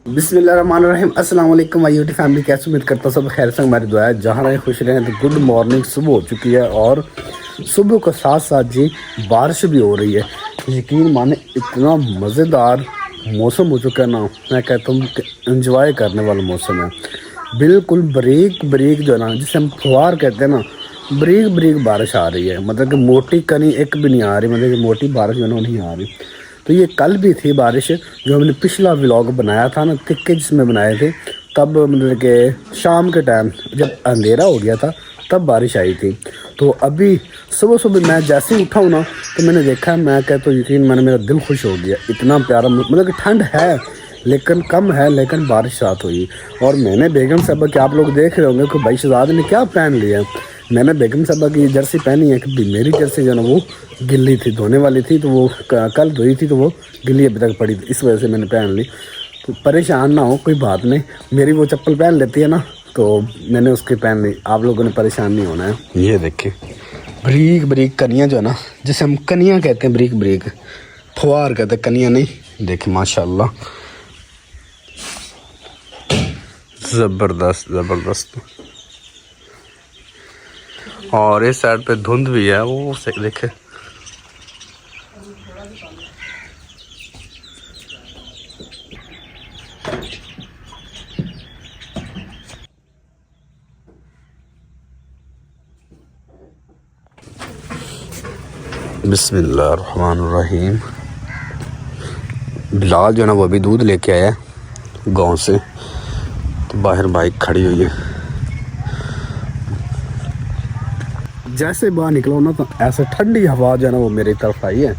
बिस्मिल्लाहिर्रहमानिर्रहीम अस्सलाम वालेकुम माय यूट्यूब फैमिली। कैसे उम्मीद करता हूँ सब खैर से हमारी दुआ है। जहाँ रहे खुश रहें। तो गुड मॉर्निंग, सुबह हो चुकी है और सुबह के साथ साथ जी बारिश भी हो रही है। यकीन माने इतना मज़ेदार मौसम हो चुका है ना, मैं कहता हूँ कि इंजॉय करने वाला मौसम है। बिल्कुल ब्रेक ब्रेक जो है ना, जिसे हम फुहार कहते हैं ना, ब्रेक ब्रेक बारिश आ रही है। मतलब कि मोटी कनी एक भी नहीं आ रही, मतलब कि मोटी बारिश जो है ना नहीं आ रही। तो ये कल भी थी बारिश, जो हमने पिछला व्लॉग बनाया था ना, तिक्के जिसमें बनाए थे, तब मतलब कि शाम के टाइम जब अंधेरा हो गया था तब बारिश आई थी। तो अभी सुबह सुबह मैं जैसे ही उठा हूँ ना, तो मैंने देखा, मैं कहता हूँ यकीन मैंने, मेरा दिल खुश हो गया। इतना प्यारा, मतलब कि ठंड है लेकिन कम है, लेकिन बारिश रात हुई। और मैंने बेगम साहबा के, आप लोग देख रहे होंगे कि भाई शहजाद ने क्या पहन लिया। मैंने बेगम साहबा की जर्सी पहनी है कि मेरी जर्सी जो है ना वो गिल्ली थी, धोने वाली थी, तो वो कल धोई थी तो वो गिल्ली अभी तक पड़ी थी, इस वजह से मैंने पहन ली। तो परेशान ना हो, कोई बात नहीं, मेरी वो चप्पल पहन लेती है ना, तो मैंने उसकी पहन ली। आप लोगों ने परेशान नहीं होना है। ये देखिए ब्रीक ब्रीक कनियाँ जो है ना, जैसे हम कनियाँ कहते हैं, ब्रीक ब्रीक फुहार कहते हैं, कनियाँ नहीं। देखिए माशाल्लाह ज़बरदस्त ज़बरदस्त। और इस साइड पे धुंध भी है, वो देखे। बिस्मिल्लाहिर्रहमानिर्रहीम। बिलाल जो है ना वो अभी दूध लेके आया गांव से, तो बाहर बाइक खड़ी हुई है। जैसे बाहर निकलो ना, तो ऐसे ठंडी हवा जो है ना वो मेरी तरफ आई है।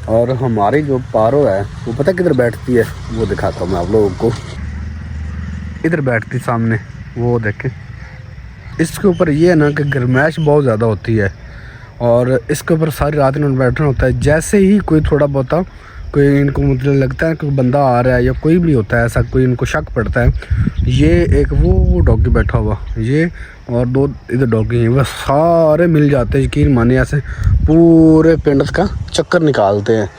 और हमारी जो पारो है वो पता किधर बैठती है, वो दिखाता हूँ मैं आप लोगों को। इधर बैठती सामने, वो देखें। इसके ऊपर ये है ना कि गर्माइश बहुत ज़्यादा होती है और इसके ऊपर सारी रात इन्होंने बैठना होता है। जैसे ही कोई थोड़ा बहुत कोई इनको मतलब लगता है कि बंदा आ रहा है या कोई भी होता है ऐसा, कोई इनको शक पड़ता है, ये एक वो डॉगी बैठा हुआ, ये और दो इधर डॉगी हैं, वह सारे मिल जाते हैं। यकीन मानिए ऐसे पूरे पिंड का चक्कर निकालते हैं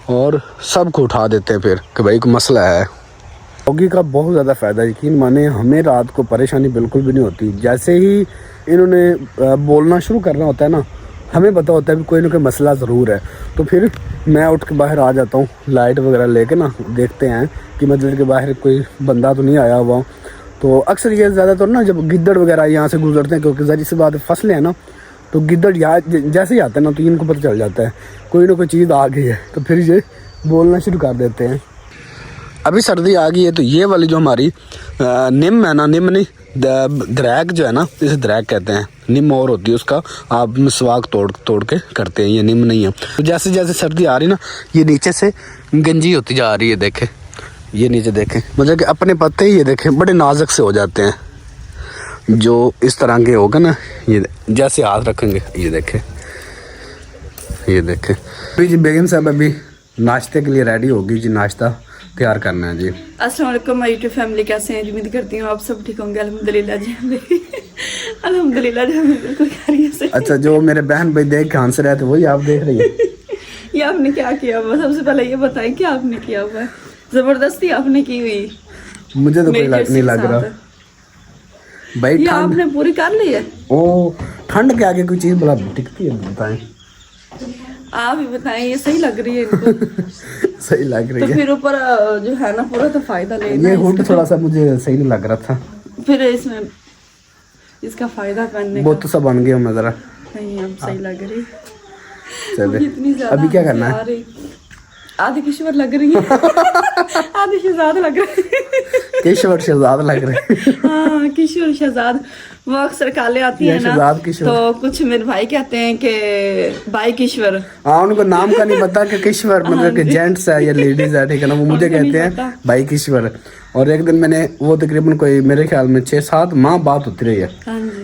और सबको उठा देते हैं फिर कि भाई कोई मसला है। डॉगी का बहुत ज़्यादा फ़ायदा है। यकीन माने हमें रात को परेशानी बिल्कुल भी नहीं होती। जैसे ही इन्होंने बोलना शुरू करना होता है ना, हमें पता होता है कि कोई ना कोई मसला ज़रूर है। तो फिर मैं उठ के बाहर आ जाता हूँ, लाइट वगैरह लेके ना, देखते हैं कि मतलब के बाहर कोई बंदा तो नहीं आया हुआ। तो अक्सर ये ज़्यादातर ना जब गिद्दड़ वगैरह यहाँ से गुजरते हैं, क्योंकि ज़ाहिर सी बात है फसलें हैं ना, तो गिद्दड़ यहाँ जैसे ही आते हैं ना, तो इनको पता चल जाता है कोई ना कोई चीज़ आ गई है, तो फिर ये बोलना शुरू कर देते हैं। अभी सर्दी आ गई है, तो ये वाली जो हमारी निम है ना, निम नहीं, द्रैग जो है ना, इसे द्रैग कहते हैं। निम और होती है उसका, आप मिसवाक तोड़ के करते हैं, ये निम नहीं है। तो जैसे जैसे सर्दी आ रही ना, ये नीचे से गंजी होती जा रही है। देखें ये नीचे देखें, मतलब कि अपने पत्ते ही ये देखें बड़े नाजुक से हो जाते हैं। जो इस तरह के होगा ना, ये जैसे हाथ रखेंगे, ये देखें, ये देखें। अभी जी बेगम साहब अभी नाश्ते के लिए रेडी होगी जी, नाश्ता तैयार करना है जी। अस्सलाम वालेकुम माय यूट्यूब फैमिली, कैसे हैं? उम्मीद करती हूँ आप सब ठीक होंगे। अल्हम्दुलिल्लाह जी, अल्हम्दुलिल्लाह जी, हम बिल्कुल खैरियत से। अच्छा, जो मेरे बहन भाई देख के हंस रहे थे वही आप देख रही हैं? ये आपने क्या किया हुआ? सबसे पहले ये बताएं क्या आपने किया हुआ है? जबरदस्ती आपने की हुई? मुझे तो कोई नहीं लग रहा भाई। ये आपने पूरी कर ली है? ओ, ठंड के आगे कोई चीज बड़ा टिकती है, बताएं आप ही बताएं, ये सही लग रही है इनको? सही लग रही तो है। फिर ऊपर जो है ना पूरा तो फायदा लेना ये हुड थोड़ा सा मुझे सही नहीं लग रहा था, फिर इसमें इसका फायदा करने वो तो सब बन गया मैं जरा। नहीं, अब सही लग रही। चले अभी क्या करना है? आधी किश्वर लग रही है। आधी शहजाद लग रही है। किश्वर शहजाद लग रहे हैं। हाँ, किशोर शहजाद। वो अक्सर काले आती है ना, तो कुछ मेरे भाई कहते हैं कि भाई किश्वर। हाँ, उनको नाम का नहीं पता कि किश्वर मतलब कि जेंट्स है या लेडीज है, ठीक है ना, वो मुझे कहते हैं भाई किश्वर। और एक दिन मैंने वो तकरीबन कोई मेरे ख्याल में 6-7 माह बात होती रही है,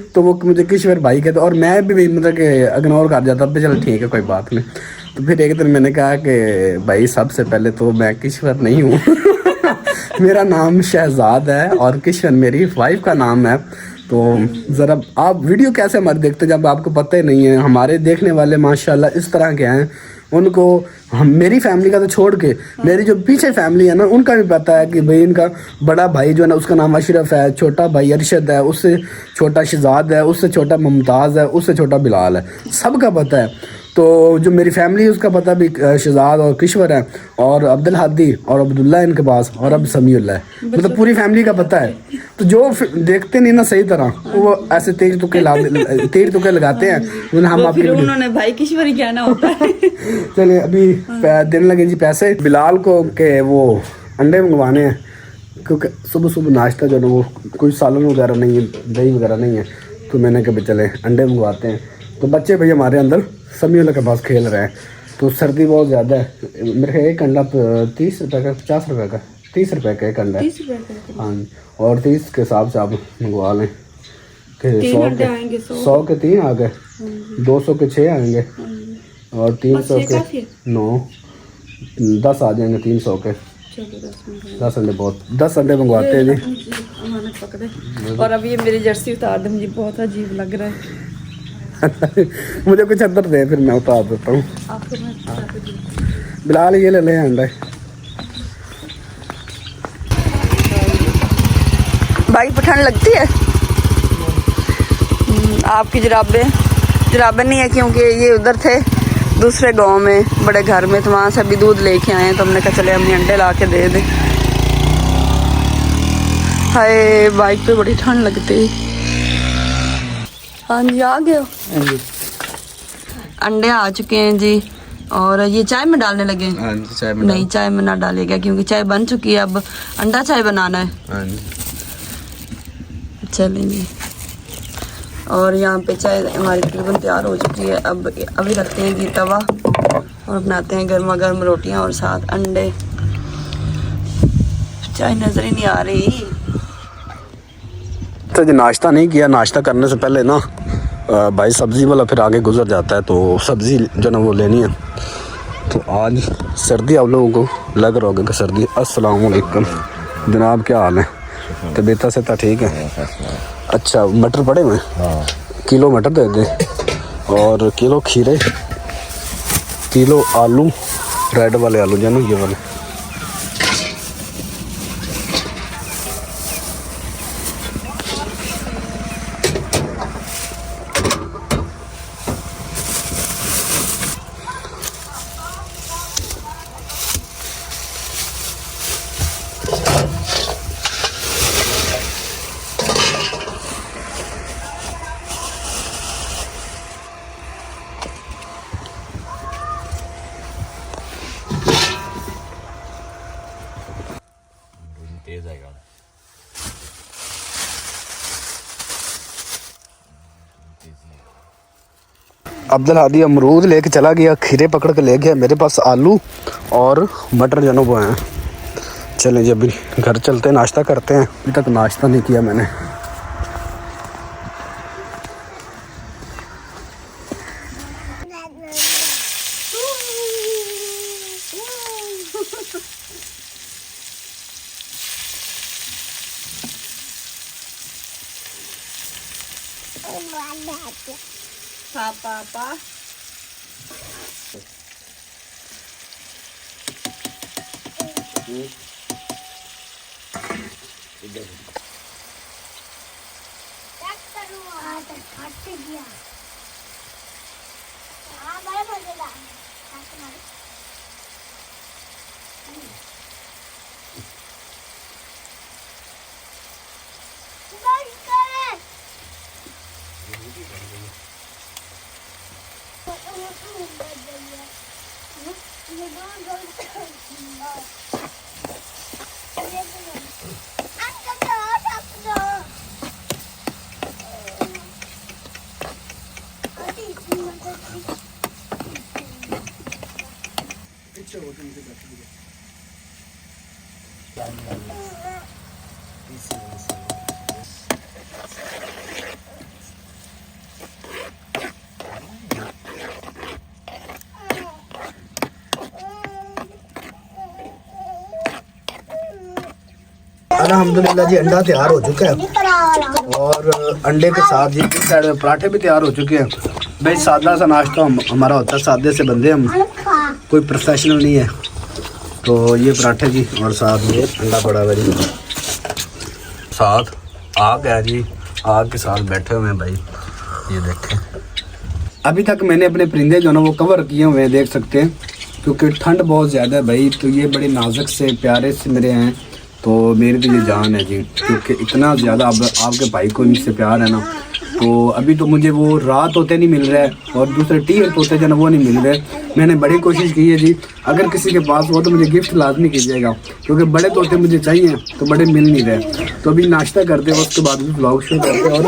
तो वो मुझे किश्वर भाई कहते, और मैं भी मतलब कि इग्नोर कर जाता, चलो ठीक है कोई बात नहीं। तो फिर एक दिन मैंने कहा कि भाई सबसे पहले तो मैं किश्वर नहीं हूँ। मेरा नाम शहजाद है और किशन मेरी वाइफ का नाम है। तो ज़रा आप वीडियो कैसे हमारे देखते जब आपको पता ही नहीं है। हमारे देखने वाले माशाल्लाह इस तरह के हैं, उनको मेरी फैमिली का तो छोड़ के मेरी जो पीछे फैमिली है ना उनका भी पता है कि भाई इनका बड़ा भाई जो है ना उसका नाम अशरफ है, छोटा भाई अरशद है, उससे छोटा शहजाद है, उससे छोटा मुमताज़ है, उससे छोटा बिलाल है, सबका पता है। तो जो मेरी फैमिली है उसका पता भी शहजाद और किश्वर है और अब्दुल हादी और अब्दुल्ला इनके पास और अब समीउल्लाह है, मतलब पूरी फैमिली का पता है। तो जो देखते नहीं ना सही तरह वो ऐसे तीर तुक्के लगाते हैं। हम आपके उन्होंने भाई किश्वरी कहना होता है। चलिए अभी देने लगे जी पैसे बिलाल को के वो अंडे मंगवाने हैं, क्योंकि सुबह सुबह नाश्ता जो है वो कोई सालन वगैरह नहीं है, दही वगैरह नहीं है, तो मैंने कहा चले अंडे मंगवाते हैं। तो बच्चे भैया हमारे अंदर समीउल्लाह के पास खेल रहे हैं, तो सर्दी बहुत ज़्यादा है। मेरे ख्याल एक अंडा 30 रुपये का 50 रुपये का 30 रुपये का एक अंडा है। हाँ, और 30 के हिसाब से आप मंगवा लें कि 100 के 3 आ गए, 200 के 6 आएंगे और 300 के 9, 10 आ जाएंगे 300 के। 10 अंडे बहुत 10 अंडे मंगवाते हैं जी। और अब ये मेरी जर्सी उतार दे, मुझे बहुत अजीब लग रहा है। मुझे कुछ अंदर दे फिर मैं उतार देता हूँ। बिलाल ये ले ले अंडे। भाई पठान लगती है आपकी जुराबें नहीं है, क्योंकि ये उधर थे दूसरे गांव में बड़े घर में, तो वहाँ से अभी दूध लेके आए हैं, तो हमने कहा चले हमने अंडे ला के दे दे। हाय बाइक पे बड़ी ठंड लगती है। हाँ जी आ गए हो। अंडे आ चुके हैं जी, और ये चाय में डालने लगे। हाँ जी, चाय में नहीं चाय में ना डालेगा क्योंकि चाय बन चुकी है, अब अंडा चाय बनाना है। हाँ जी चलेंगे। और यहाँ पे चाय हमारी तकरीबन तैयार हो चुकी है। अब अभी रखते हैं जी तवा और बनाते हैं गर्मा गर्म रोटियाँ और साथ अंडे। चाय नजर ही नहीं आ रही। तो जी नाश्ता नहीं किया, नाश्ता करने से पहले ना भाई सब्ज़ी वाला फिर आगे गुजर जाता है, तो सब्ज़ी जो ना वो लेनी है। तो आज सर्दी आप लोगों को लग रहा होगा कि सर्दी। अस्सलाम वालेकुम जनाब, क्या हाल है? तबीयत से तो ठीक है। अच्छा मटर पड़े हुए? किलो मटर दे दे और किलो खीरे, किलो आलू, रेड वाले आलू जो ना ये वाले। तेज आएगा। अब्दुल हादी अमरूद लेके चला गया, खीरे पकड़ के ले गया, मेरे पास आलू और मटर जो वो हैं। चलें जी अभी घर चलते हैं, नाश्ता करते हैं। अभी तक नाश्ता नहीं किया मैंने। पापा अल्हम्दुलिल्लाह जी अंडा तैयार हो चुका है और अंडे के साथ जी इस साइड में पराठे भी तैयार हो चुके हैं। भाई सादा सा नाश्ता हमारा होता है, सादे से बंदे हम, कोई प्रोफेशनल नहीं है। तो ये पराठे जी और साथ में अंडा पड़ा हुआ जी, साथ आग है जी, आग के साथ बैठे हुए हैं भाई। ये देखें, अभी तक मैंने अपने परिंदे जो ना वो कवर किए हुए हैं, देख सकते हैं, क्योंकि ठंड बहुत ज़्यादा है भाई। तो ये बड़े नाजुक से प्यारे से मेरे हैं, तो मेरी तो ये जान है जी, क्योंकि इतना ज़्यादा आपके भाई को इनसे प्यार है ना। तो अभी तो मुझे वो रात तोते नहीं मिल रहा है और दूसरे टीयर तोते जो ना वो नहीं मिल रहे। मैंने बड़ी कोशिश की है जी, अगर किसी के पास हो तो मुझे गिफ्ट लाजमी कीजिएगा, क्योंकि बड़े तोते मुझे चाहिए तो बड़े मिल नहीं रहे। तो अभी नाश्ता करते हैं, उसके बाद भी ब्लॉग शूट करते हैं, और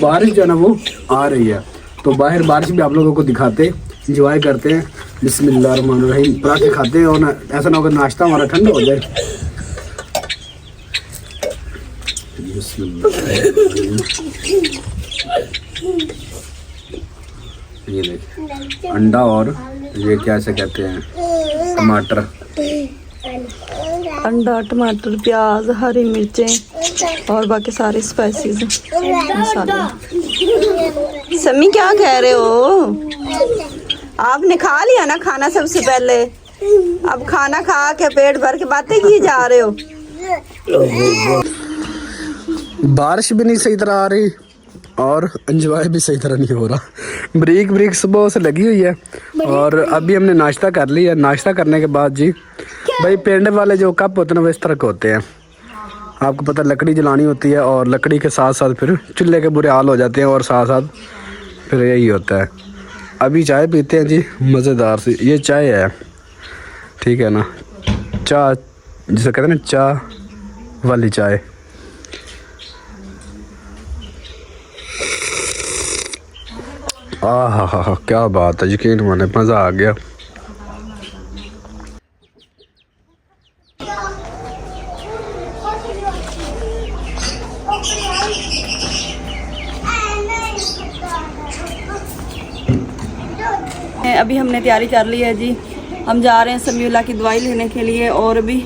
बारिश जो है ना वो आ रही है, तो बाहर बारिश भी आप लोगों को दिखाते, इंजॉय करते हैं। बिस्मिल्लाहिर्रहमानिर्रहीम, पराठे खाते हैं, और ना ऐसा ना हो कि नाश्ता हमारा ठंडा हो जाए। ये देखिए अंडा, और ये क्या से कहते हैं, टमाटर, अंडा, टमाटर, प्याज, हरी मिर्चें और बाकी सारे स्पाइसेस मसाले। समी क्या कह रहे हो? आपने खा लिया ना खाना सबसे पहले, अब खाना खा के पेट भर के बातें किए जा रहे हो। बारिश भी नहीं सही तरह आ रही और एंजॉय भी सही तरह नहीं हो रहा। ब्रेक ब्रेक सुबह से लगी हुई है, और अभी हमने नाश्ता कर लिया। नाश्ता करने के बाद जी भाई पेंडे वाले जो कप होते हैं ना वो इस तरह के होते हैं, आपको पता, लकड़ी जलानी होती है, और लकड़ी के साथ साथ फिर चूल्हे के बुरे हाल हो जाते हैं, और साथ साथ फिर यही होता है। अभी चाय पीते हैं जी मज़ेदार सी, ये चाय है, ठीक है ना, चाय जिसे कहते हैं ना, चाय वाली चाय। आहा, क्या बात है, यकीन माने मज़ा आ गया। अभी हमने तैयारी कर ली है जी, हम जा रहे हैं समीउल्लाह की दवाई लेने के लिए, और अभी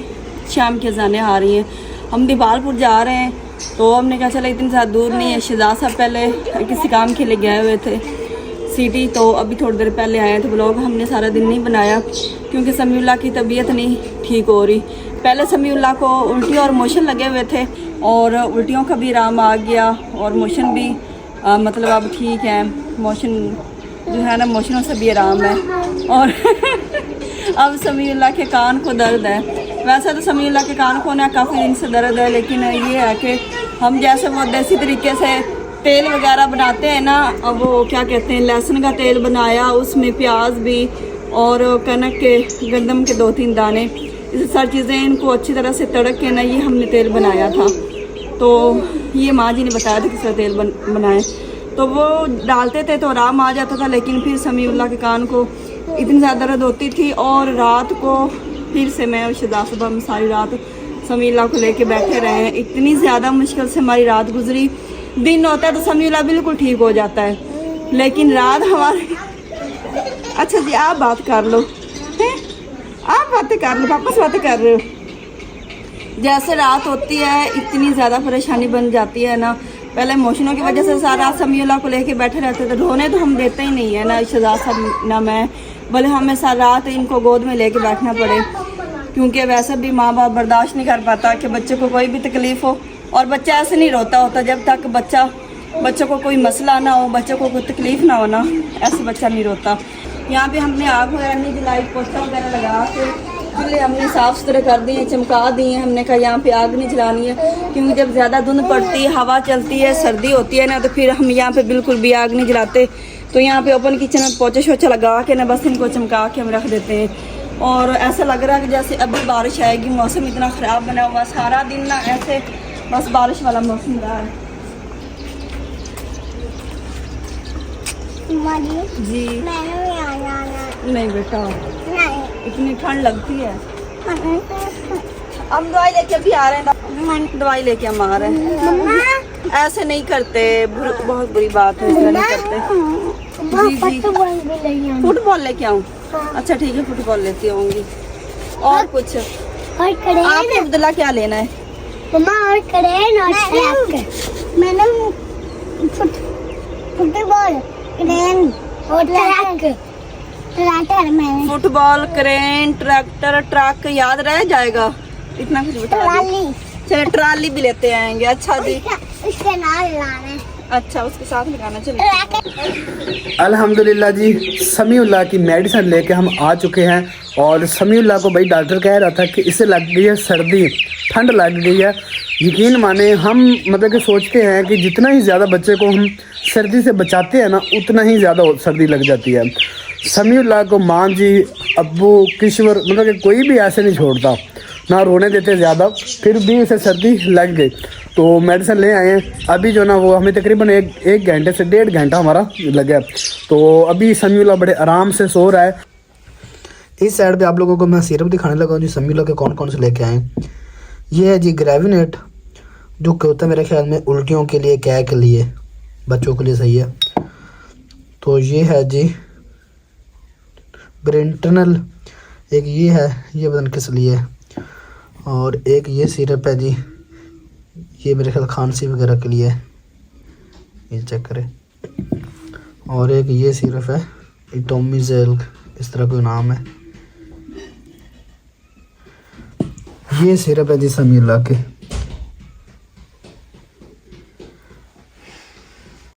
शाम के अज़ानें आ रही हैं। हम दीपालपुर जा रहे हैं, तो हमने कहा चला इतनी ज़्यादा दूर नहीं है। शहजाद साहब पहले किसी काम के लिए गए हुए थे सिटी, तो अभी थोड़ी देर पहले आए थे। ब्लॉग हमने सारा दिन नहीं बनाया क्योंकि समीउल्लाह की तबीयत नहीं ठीक हो रही। पहले समीउल्लाह को उल्टी और मोशन लगे हुए थे, और उल्टियों का भी आराम आ गया, और मोशन भी मतलब अब ठीक है। मोशन जो है ना, मोशनों से भी आराम है। और अब समीउल्लाह के कान को दर्द है। वैसे तो समीउल्लाह के कान को ना काफ़ी दिन से दर्द है, लेकिन ये है कि हम जैसे वो देसी तरीके से तेल वगैरह बनाते हैं ना, अब वो क्या कहते हैं, लहसुन का तेल बनाया, उसमें प्याज भी और कनक के गंदम के 2-3 दाने, ये सारी चीज़ें इनको अच्छी तरह से तड़क के ना ये हमने तेल बनाया था। तो ये माँ जी ने बताया था किस तरह तेल बनाए, तो वो डालते थे तो आराम आ जाता था। लेकिन फिर समीउल्लाह के कान को इतनी ज़्यादा दर्द होती थी, और रात को फिर से मैं और शहजाद साहब हम सारी रात समीउल्लाह को लेके बैठे रहे हैं। इतनी ज़्यादा मुश्किल से हमारी रात गुजरी। दिन होता है तो समीउल्लाह बिल्कुल ठीक हो जाता है, लेकिन रात हमारे अच्छा जी आप बात कर लो, हैं आप बातें कर लो, वापस बातें कर रहे हो। जैसे रात होती है इतनी ज़्यादा परेशानी बन जाती है ना। पहले मोशनों की वजह से सारा समीउल्लाह को लेके बैठे रहते थे, रोने तो हम देते ही नहीं है ना शहजाद साहब ना मैं, भले हमें सारी रात इनको गोद में लेके बैठना पड़े, क्योंकि वैसे भी माँ बाप बर्दाश्त नहीं कर पाता कि बच्चे को कोई भी तकलीफ़ हो। और बच्चा ऐसे नहीं रोता होता जब तक बच्चे को कोई मसला ना हो, बच्चे को कोई तकलीफ़ ना हो ना, ऐसे बच्चा नहीं रोता। यहाँ पे हमने आग वगैरह नहीं जलाई, पोस्टर वगैरह लगा के चूल्हे हमने साफ़ सुथरे कर दिए, चमका दिए। हमने कहा यहाँ पे आग नहीं जलानी है, क्योंकि जब ज़्यादा धुंध पड़ती है, हवा चलती है, सर्दी होती है ना, तो फिर हम यहाँ पे बिल्कुल भी आग नहीं जलाते। तो यहाँ पे ओपन किचन में पोछा शोछा लगा के ना बस इनको चमका के हम रख देते हैं। और ऐसा लग रहा है कि जैसे अभी बारिश आएगी, मौसम इतना ख़राब बना हुआ, सारा दिन ना ऐसे बस बारिश वाला मौसम रहा है जी। नहीं बेटा, इतनी ठंड लगती है। हम दवाई लेके भी आ रहे हैं, दवाई लेके हम आ रहे हैं। ऐसे नहीं करते, बहुत बुरी बात है, ऐसे नहीं करते जी जी। फुटबॉल लेके आऊँ? अच्छा ठीक है, फुटबॉल लेती आऊँगी। और कुछ आप अब्दुल्ला क्या लेना है? और मैंने फुटबॉल, क्रेन ट्रैक्टर में फुटबॉल, क्रेन, ट्रैक्टर, ट्रक याद रह जाएगा, इतना कुछ बता ट्राली चलो ट्राली भी लेते आएंगे। अच्छा जी, उसके नाल लाना अच्छा उसके साथ लगाना। चलिए अल्हम्दुलिल्लाह जी, समीउल्लाह की मेडिसिन लेके हम आ चुके हैं। और समीउल्लाह को भाई डॉक्टर कह रहा था कि इसे लग गई है सर्दी, ठंड लग गई है। यकीन माने हम मतलब कि सोचते हैं कि जितना ही ज़्यादा बच्चे को हम सर्दी से बचाते हैं ना, उतना ही ज़्यादा सर्दी लग जाती है। समीउल्लाह को माँ जी, अब्बू, किश्वर मतलब कि कोई भी ऐसे नहीं छोड़ता, ना रोने देते ज़्यादा, फिर भी उसे सर्दी लग गई। तो मेडिसिन ले आए हैं। अभी जो ना वो हमें तकरीबन एक घंटे से 1.5 घंटा हमारा लगा। तो अभी समीउल्लाह बड़े आराम से सो रहा है। इस साइड पे आप लोगों को मैं सिरप दिखाने लगा हूँ जी, समीउल्लाह के कौन कौन से लेके आए हैं। ये है जी ग्रेविनेट, जो कि होता है मेरे ख्याल में उल्टियों के लिए, क्या के लिए, बच्चों के लिए सही है। तो ये है जी ब्रेंटनल, एक ये है, ये बदन किस लिए, और एक ये सिरप है जी, ये मेरे ख्याल खांसी वगैरह के लिए है, ये चेक करें। और एक ये सिरप है इटोमिजेल, इस तरह कोई नाम है। ये सिरप है जी समीउल्लाह के।